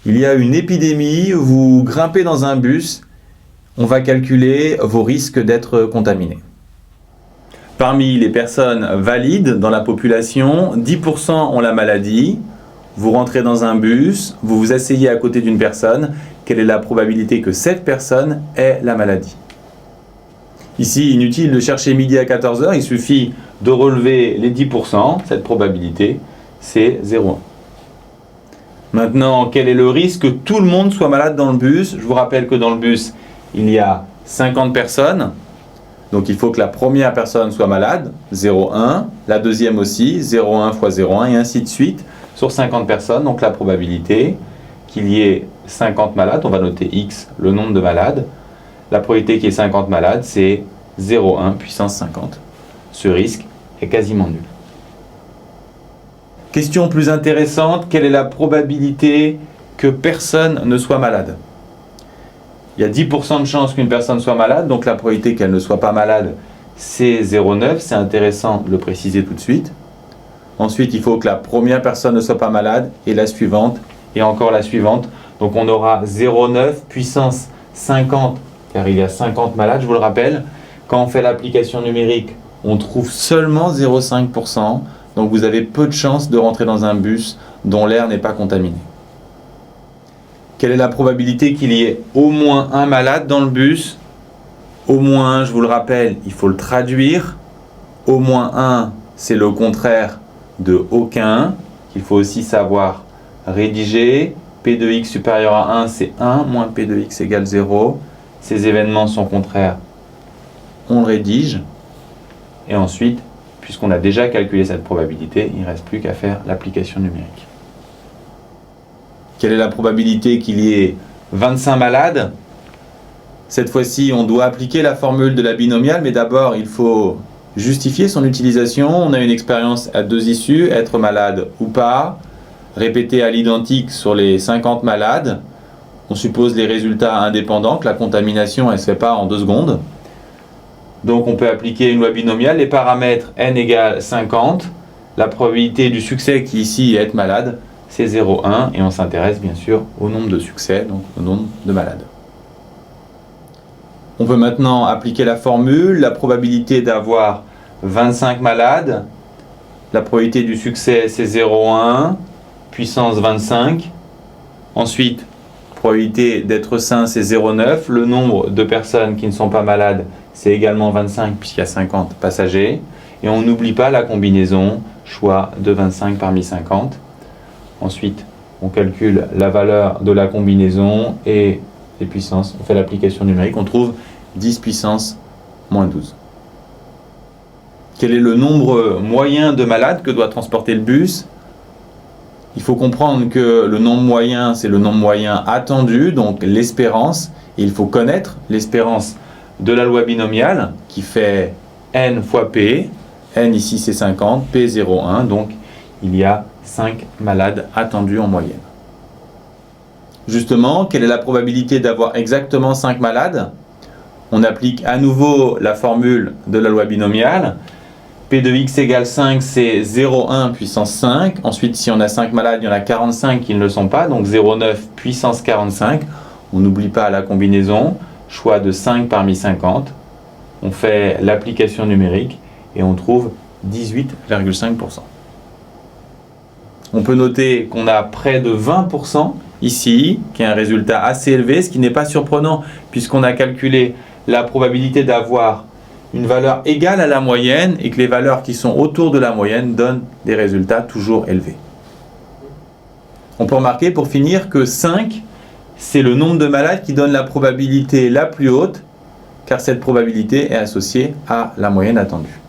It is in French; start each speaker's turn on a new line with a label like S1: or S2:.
S1: Il y a une épidémie, vous grimpez dans un bus, on va calculer vos risques d'être contaminé. Parmi les personnes valides dans la population, 10% ont la maladie. Vous rentrez dans un bus, vous vous asseyez à côté d'une personne. Quelle est la probabilité que cette personne ait la maladie? Ici, inutile de chercher midi à 14 h, il suffit de relever les 10%. Cette probabilité, c'est 0,1. Maintenant, quel est le risque que tout le monde soit malade dans le bus? Je vous rappelle que dans le bus, il y a 50 personnes. Donc il faut que la première personne soit malade, 0,1. La deuxième aussi, 0,1 fois 0,1 et ainsi de suite sur 50 personnes. Donc la probabilité qu'il y ait 50 malades, on va noter X, le nombre de malades. La probabilité qu'il y ait 50 malades, c'est 0,1 puissance 50. Ce risque est quasiment nul. Question plus intéressante, quelle est la probabilité que personne ne soit malade? Il y a 10% de chances qu'une personne soit malade, donc la probabilité qu'elle ne soit pas malade, c'est 0,9. C'est intéressant de le préciser tout de suite. Ensuite, il faut que la première personne ne soit pas malade, et la suivante, et encore la suivante. Donc on aura 0,9 puissance 50, car il y a 50 malades, je vous le rappelle. Quand on fait l'application numérique, on trouve seulement 0,5%. Donc vous avez peu de chances de rentrer dans un bus dont l'air n'est pas contaminé. Quelle est la probabilité qu'il y ait au moins un malade dans le bus? Au moins un, je vous le rappelle, il faut le traduire. Au moins un, c'est le contraire de aucun, qu'il faut aussi savoir rédiger. P de x supérieur à 1, c'est 1, moins P de x égale 0. Ces événements sont contraires, on le rédige. Et ensuite, puisqu'on a déjà calculé cette probabilité, il ne reste plus qu'à faire l'application numérique. Quelle est la probabilité qu'il y ait 25 malades? Cette fois-ci, on doit appliquer la formule de la binomiale, mais d'abord, il faut justifier son utilisation. On a une expérience à 2 issues, être malade ou pas, répéter à l'identique sur les 50 malades. On suppose les résultats indépendants, que la contamination, elle ne se fait pas en 2 secondes. Donc on peut appliquer une loi binomiale, les paramètres n égale 50, la probabilité du succès qui ici est être malade, c'est 0,1 et on s'intéresse bien sûr au nombre de succès, donc au nombre de malades. On peut maintenant appliquer la formule, la probabilité d'avoir 25 malades, la probabilité du succès c'est 0,1 puissance 25, ensuite probabilité d'être sain c'est 0,9, le nombre de personnes qui ne sont pas malades c'est également 25 puisqu'il y a 50 passagers, et on n'oublie pas la combinaison choix de 25 parmi 50. Ensuite, on calcule la valeur de la combinaison et les puissances. On fait l'application numérique, on trouve 10 puissance moins 12. Quel est le nombre moyen de malades que doit transporter le bus? Il faut comprendre que le nombre moyen, c'est le nombre moyen attendu, donc l'espérance. Et il faut connaître l'espérance de la loi binomiale qui fait n fois p. N ici c'est 50, p 0,1, donc il y a 5 malades attendus en moyenne. Justement, quelle est la probabilité d'avoir exactement 5 malades? On applique à nouveau la formule de la loi binomiale. P de x égale 5, c'est 0,1 puissance 5. Ensuite, si on a 5 malades, il y en a 45 qui ne le sont pas, donc 0,9 puissance 45. On n'oublie pas la combinaison, choix de 5 parmi 50. On fait l'application numérique et on trouve 18,5%. On peut noter qu'on a près de 20% ici, qui est un résultat assez élevé, ce qui n'est pas surprenant puisqu'on a calculé la probabilité d'avoir une valeur égale à la moyenne et que les valeurs qui sont autour de la moyenne donnent des résultats toujours élevés. On peut remarquer pour finir que 5, c'est le nombre de malades qui donne la probabilité la plus haute, car cette probabilité est associée à la moyenne attendue.